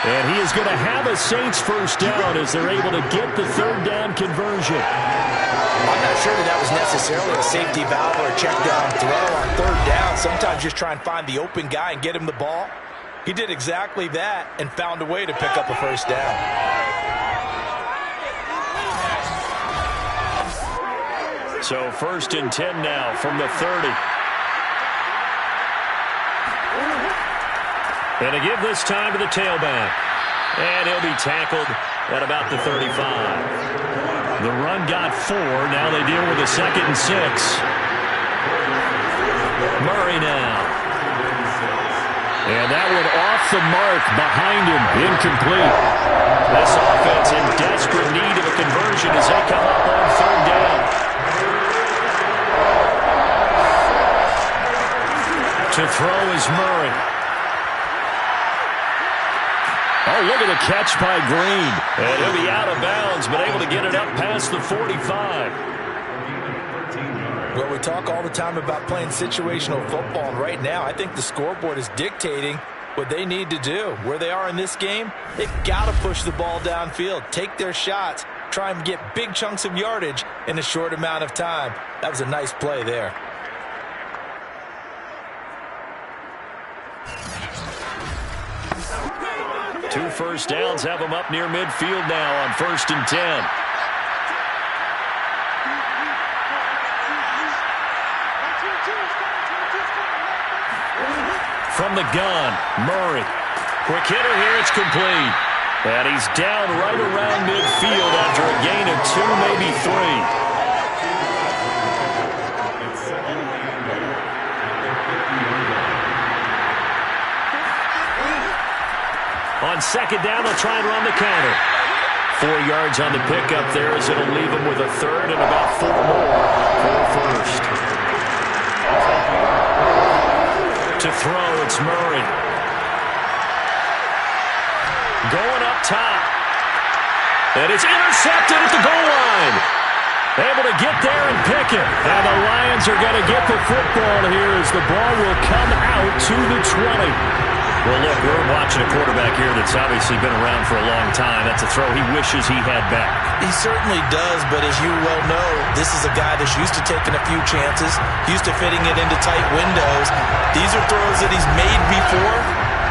And he is going to have a Saints first down as they're able to get the 3rd down conversion. I'm not sure that was necessarily a safety valve or a check down throw on 3rd down. Sometimes just try and find the open guy and get him the ball. He did exactly that and found a way to pick up a first down. So 1st and 10 now from the 30. And to give this time to the tailback. And he'll be tackled at about the 35. The run got 4. Now they deal with a 2nd and 6. Murray now. And that one off the mark behind him. Incomplete. This offense in desperate need of a conversion as they come up on 3rd down. To throw is Murray. Oh, look at the catch by Green. And he'll be out of bounds, but able to get it up past the 45. Well, we talk all the time about playing situational football, and right now I think the scoreboard is dictating what they need to do. Where they are in this game, they've got to push the ball downfield, take their shots, try and get big chunks of yardage in a short amount of time. That was a nice play there. 2 first downs have them up near midfield now on 1st and 10. From the gun, Murray. Quick hitter here, it's complete. And he's down right around midfield after a gain of 2, maybe 3. On 2nd down, they'll try and run the counter. 4 yards on the pickup there as it'll leave them with a 3rd and about 4 more for 1st. To throw, it's Murray. Going up top. And it's intercepted at the goal line. Able to get there and pick it. And the Lions are going to get the football here as the ball will come out to the 20. Well, look, we're watching a quarterback here that's obviously been around for a long time. That's a throw he wishes he had back. He certainly does, but as you well know, this is a guy that's used to taking a few chances, used to fitting it into tight windows. These are throws that he's made before.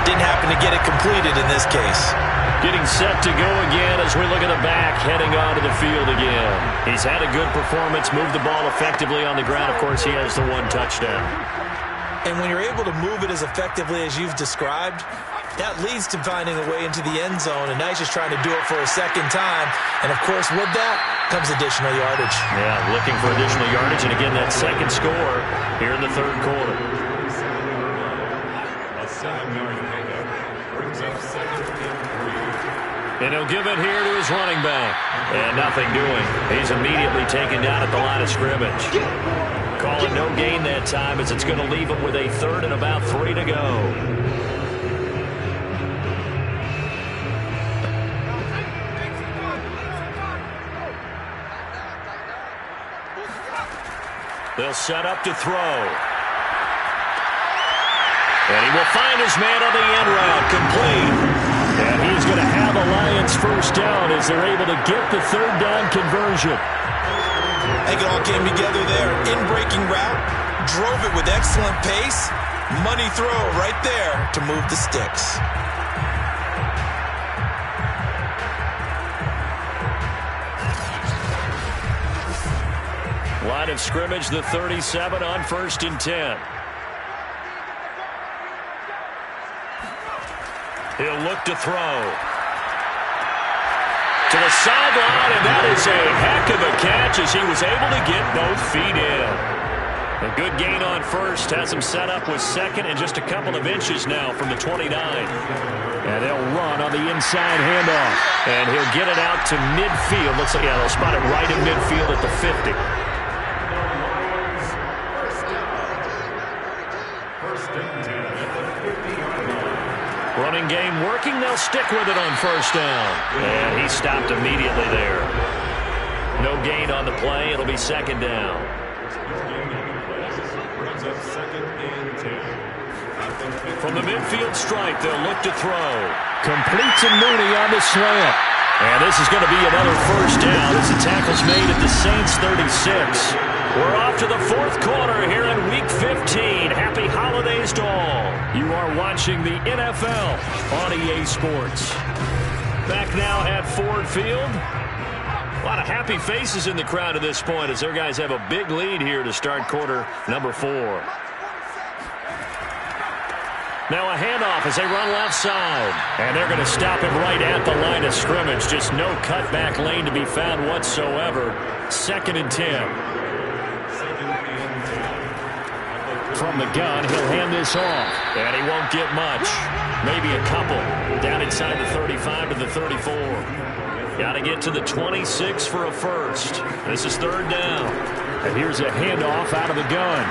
Didn't happen to get it completed in this case. Getting set to go again as we look at the back, heading onto the field again. He's had a good performance, moved the ball effectively on the ground. Of course, he has the 1 touchdown. And when you're able to move it as effectively as you've described, that leads to finding a way into the end zone. And now he's just trying to do it for a 2nd time. And, of course, with that comes additional yardage. Yeah, looking for additional yardage. And, again, that 2nd score here in the 3rd quarter. A 7-yard pickup brings up 2nd and 3. And he'll give it here to his running back. And nothing doing. He's immediately taken down at the line of scrimmage. Call it no gain that time as it's going to leave him with a 3rd and about 3 to go. They'll set up to throw. And he will find his man on the end route, complete. And he's going to have a Lions 1st down as they're able to get the 3rd down conversion. I think it all came together there. In-breaking route, drove it with excellent pace. Money throw right there to move the sticks. Line of scrimmage, the 37 on 1st and 10. He'll look to throw. To the sideline, and that is a heck of a catch as he was able to get both feet in. A good gain on 1st, has him set up with 2nd and just a couple of inches now from the 29. And they'll run on the inside handoff. And he'll get it out to midfield. Looks like, yeah, they'll spot it right in midfield at the 50. Running game working. They'll stick with it on 1st down. And he stopped immediately there. No gain on the play. It'll be 2nd down. From the midfield stripe, they'll look to throw. Complete to Mooney on the slant. And this is going to be another 1st down as the tackle's made at the Saints 36. We're off to the 4th quarter here in Week 15. Happy holidays to all. You are watching the NFL on EA Sports. Back now at Ford Field. A lot of happy faces in the crowd at this point as their guys have a big lead here to start quarter number 4. Now a handoff as they run left side. And they're going to stop him right at the line of scrimmage. Just no cutback lane to be found whatsoever. 2nd and 10. From the gun, he'll hand this off. And he won't get much. Maybe a couple. Down inside the 35 to the 34. Got to get to the 26 for a 1st. This is 3rd down. And here's a handoff out of the gun.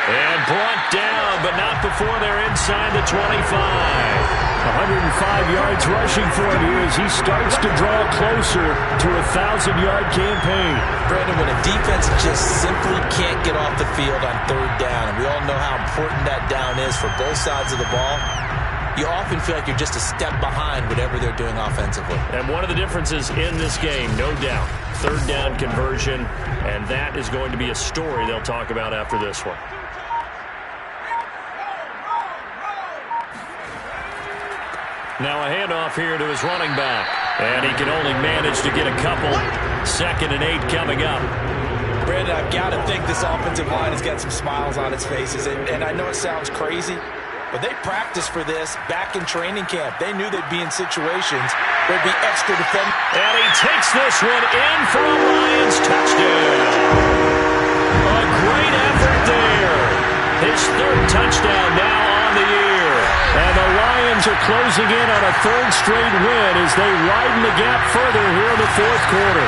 And brought down, but not before they're inside the 25. 105 yards rushing for him here as he starts to draw closer to a 1,000-yard campaign. Brandon, when a defense just simply can't get off the field on 3rd down, and we all know how important that down is for both sides of the ball, you often feel like you're just a step behind whatever they're doing offensively. And one of the differences in this game, no doubt, 3rd down conversion, and that is going to be a story they'll talk about after this one. Now a handoff here to his running back. And he can only manage to get a couple. 2nd and 8 coming up. Brandon, I've got to think this offensive line has got some smiles on its faces. And I know it sounds crazy, but they practiced for this back in training camp. They knew they'd be in situations where it'd be extra defense. And he takes this one in for a Lions touchdown. A great effort there. His 3rd touchdown now on the year. And the Lions are closing in on a 3rd straight win as they widen the gap further here in the 4th quarter.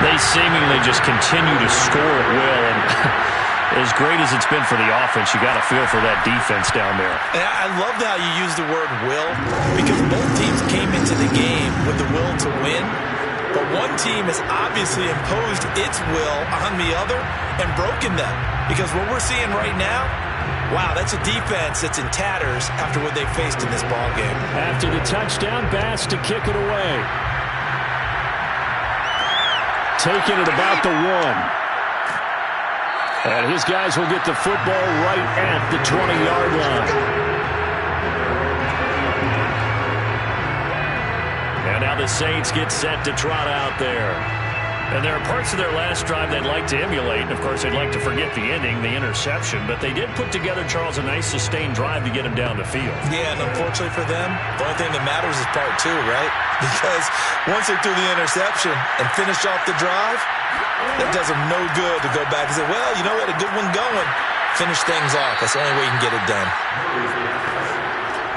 They seemingly just continue to score at will. And as great as it's been for the offense, you got to feel for that defense down there. And I love how you use the word will, because both teams came into the game with the will to win. But one team has obviously imposed its will on the other and broken them. Because what we're seeing right now, wow, that's a defense that's in tatters after what they faced in this ballgame. After the touchdown, Bass to kick it away. Taking it about the 1. And his guys will get the football right at the 20-yard line. And now the Saints get set to trot out there. And there are parts of their last drive they'd like to emulate. And, of course, they'd like to forget the ending, the interception. But they did put together, Charles, a nice sustained drive to get him down the field. Yeah, and unfortunately for them, the only thing that matters is part 2, right? Because once they threw the interception and finished off the drive, it does them no good to go back and say, well, you know, we had a good one going. Finish things off. That's the only way you can get it done.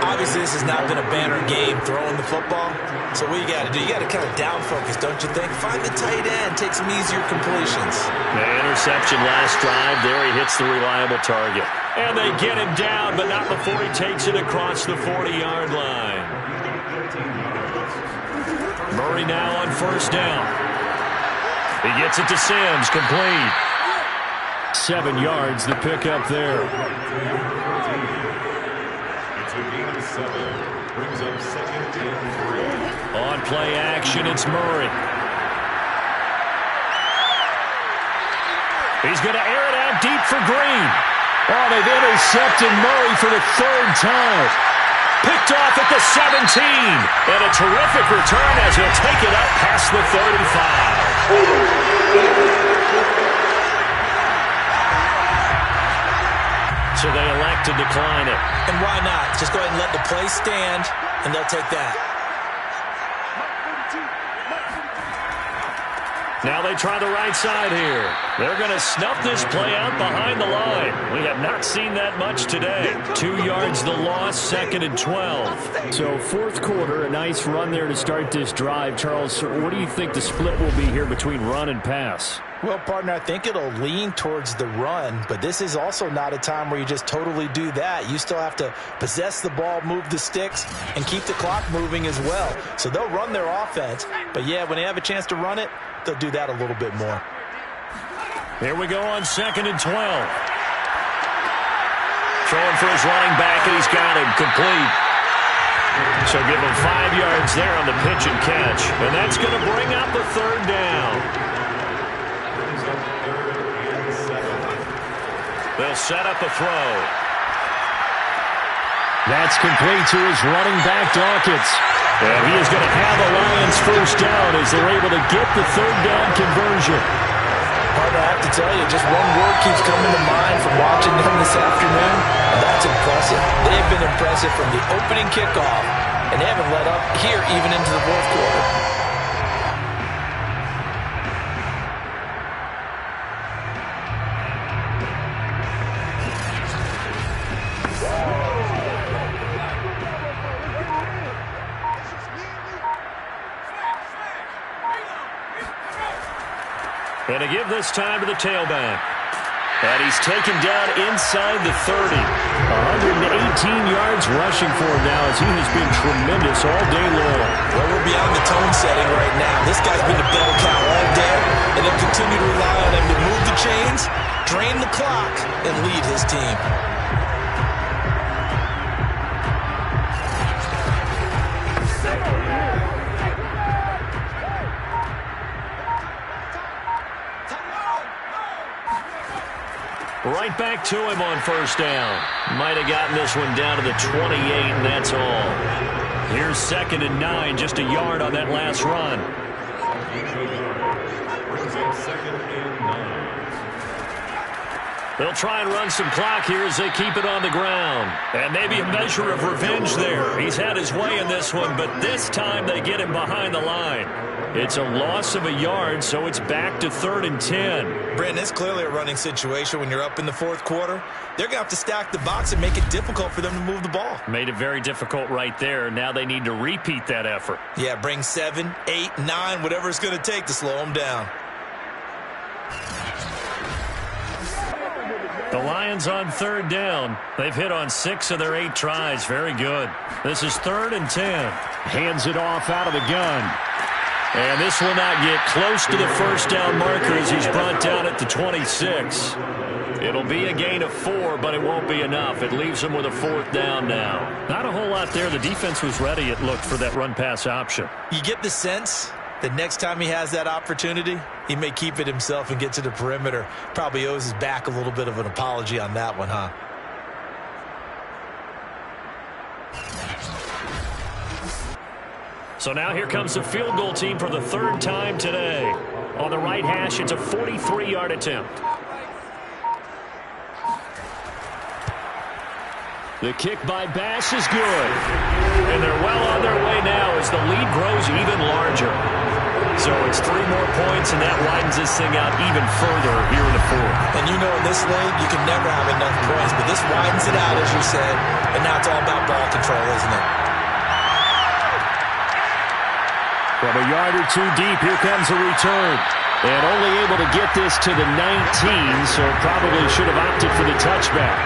Obviously, this has not been a banner game throwing the football. So what you got to do, you got to kind of down focus, don't you think? Find the tight end, take some easier completions. The interception last drive. There he hits the reliable target. And they get him down, but not before he takes it across the 40-yard line. Murray now on 1st down. He gets it to Sims, complete. 7 yards, the pickup there. It's a gain of 7. Brings up 2nd and 3. On play action, it's Murray. He's going to air it out deep for Green. Oh, they've intercepted Murray for the 3rd time. Picked off at the 17. And a terrific return as he'll take it up past the 35. So they elect to decline it. And why not? Just go ahead and let the play stand, and they'll take that. Now they try the right side here. They're going to snuff this play out behind the line. We have not seen that much today. 2 yards the loss, 2nd and 12. So 4th quarter, a nice run there to start this drive. Charles, what do you think the split will be here between run and pass? Well, partner, I think it'll lean towards the run, but this is also not a time where you just totally do that. You still have to possess the ball, move the sticks, and keep the clock moving as well. So they'll run their offense, but yeah, when they have a chance to run it, they'll do that a little bit more. Here we go on 2nd and 12. Throwing for his running back, and he's got him complete. So give him 5 yards there on the pitch and catch, and that's going to bring up a 3rd down. They'll set up a throw. That's complete to his running back, Dawkins. And he is going to have the Lions 1st down as they're able to get the 3rd down conversion. Hard to have to tell you, just one word keeps coming to mind from watching them this afternoon, and that's impressive. They've been impressive from the opening kickoff, and they haven't let up here even into the 4th quarter. And to give this time to the tailback. And he's taken down inside the 30. 118 yards rushing for him now as he has been tremendous all day long. Well, we're beyond the tone setting right now. This guy's been the bell cow all day, and they'll continue to rely on him to move the chains, drain the clock, and lead his team. Right back to him on 1st down. Might have gotten this one down to the 28, and that's all. Here's 2nd and 9, just a yard on that last run. Brings up 2nd and 9. They'll try and run some clock here as they keep it on the ground. And maybe a measure of revenge there. He's had his way in this one, but this time they get him behind the line. It's a loss of a yard, so it's back to 3rd and 10. Brandon, it's clearly a running situation when you're up in the 4th quarter. They're going to have to stack the box and make it difficult for them to move the ball. Made it very difficult right there. Now they need to repeat that effort. Yeah, bring 7, 8, 9, whatever it's going to take to slow them down. The Lions on 3rd down. They've hit on 6 of their 8 tries. Very good. This is 3rd and 10. Hands it off out of the gun. And this will not get close to the first down marker as he's brought down at the 26. It'll be a gain of 4, but it won't be enough. It leaves him with a 4th down now. Not a whole lot there. The defense was ready, it looked, for that run-pass option. You get the sense that next time he has that opportunity, he may keep it himself and get to the perimeter. Probably owes his back a little bit of an apology on that one, huh? So now here comes the field goal team for the 3rd time today. On the right hash, it's a 43-yard attempt. The kick by Bass is good. And they're well on their way now as the lead grows even larger. So it's 3 more points, and that widens this thing out even further here in the 4th. And you know in this league, you can never have enough points, but this widens it out, as you said, and now it's all about ball control, isn't it? From a yard or 2 deep, here comes a return. And only able to get this to the 19, so probably should have opted for the touchback.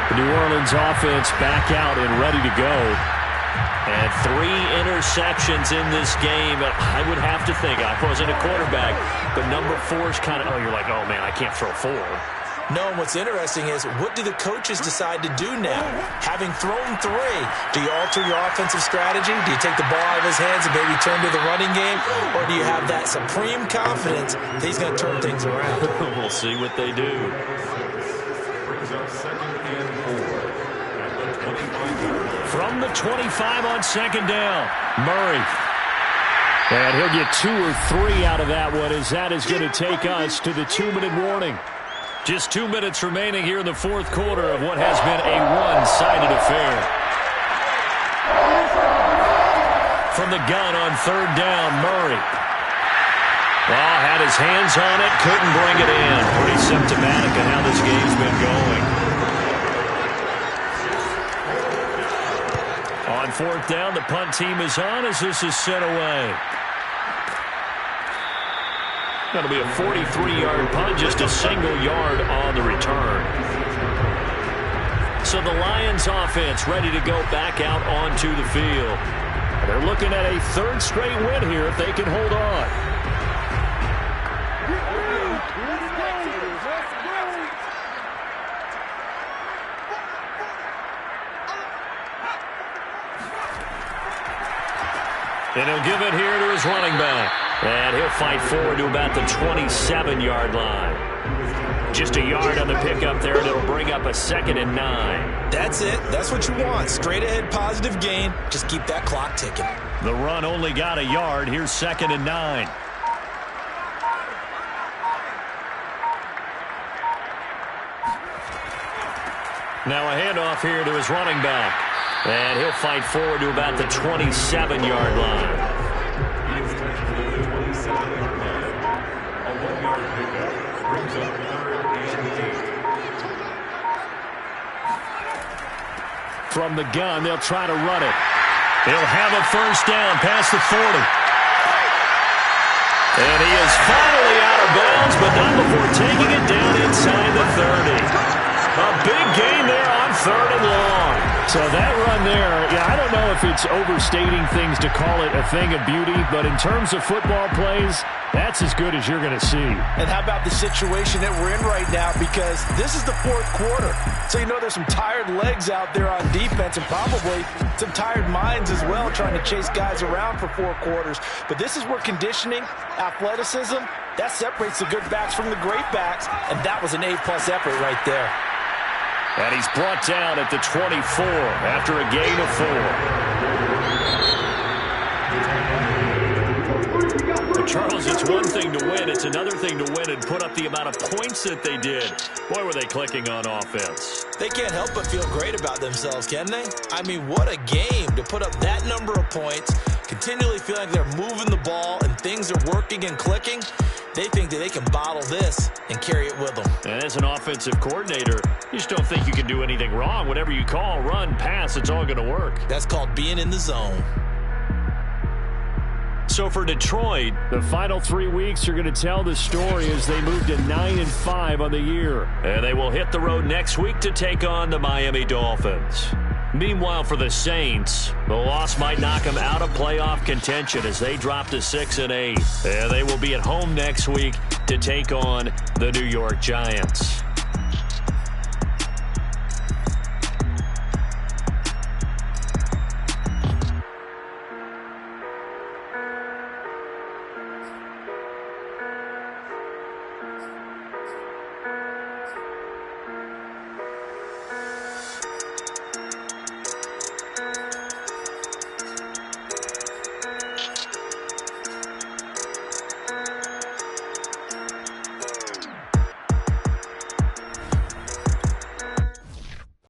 The New Orleans offense back out and ready to go. And 3 interceptions in this game. I would have to think, I wasn't a quarterback, but number 4 is kind of, you're like, oh, man, I can't throw 4. No, and what's interesting is, what do the coaches decide to do now? Having thrown 3, do you alter your offensive strategy? Do you take the ball out of his hands and maybe turn to the running game? Or do you have that supreme confidence that he's going to turn things around? We'll see what they do. Brings up 2nd and 4 at the 25. From the 25 on 2nd down, Murray. And he'll get 2 or 3 out of that one, as that is going to take us to the 2-minute warning. Just 2 minutes remaining here in the 4th quarter of what has been a one-sided affair. From the gun on 3rd down, Murray. Well, had his hands on it, couldn't bring it in. Pretty symptomatic of how this game's been going. On 4th down, the punt team is on as this is sent away. That'll be a 43-yard punt, just a single yard on the return. So the Lions offense ready to go back out onto the field. They're looking at a 3rd straight win here if they can hold on. And he'll give it here to his running back. And he'll fight forward to about the 27-yard line. Just a yard on the pickup there, and it'll bring up a 2nd and 9. That's it. That's what you want. Straight ahead positive gain. Just keep that clock ticking. The run only got a yard. Here's 2nd and 9. Now a handoff here to his running back. And he'll fight forward to about the 27-yard line. From the gun, they'll try to run it. He'll have a 1st down past the 40. And he is finally out of bounds, but not before taking it down inside the 30. A big gain there on 3rd and long. So that run there, I don't know if it's overstating things to call it a thing of beauty, but in terms of football plays, that's as good as you're going to see. And how about the situation that we're in right now? Because this is the 4th quarter. So you know there's some tired legs out there on defense and probably some tired minds as well trying to chase guys around for 4 quarters. But this is where conditioning, athleticism, that separates the good backs from the great backs. And that was an A+ effort right there. And he's brought down at the 24 after a gain of 4. Charles, it's one thing to win. It's another thing to win and put up the amount of points that they did. Boy, were they clicking on offense. They can't help but feel great about themselves, can they? I mean, what a game to put up that number of points, continually feel like they're moving the ball and things are working and clicking. They think that they can bottle this and carry it with them. And as an offensive coordinator, you just don't think you can do anything wrong. Whatever you call, run, pass, it's all going to work. That's called being in the zone. So for Detroit, the final 3 weeks are going to tell the story as they move to 9-5 on the year. And they will hit the road next week to take on the Miami Dolphins. Meanwhile, for the Saints, the loss might knock them out of playoff contention as they drop to 6-8. And they will be at home next week to take on the New York Giants.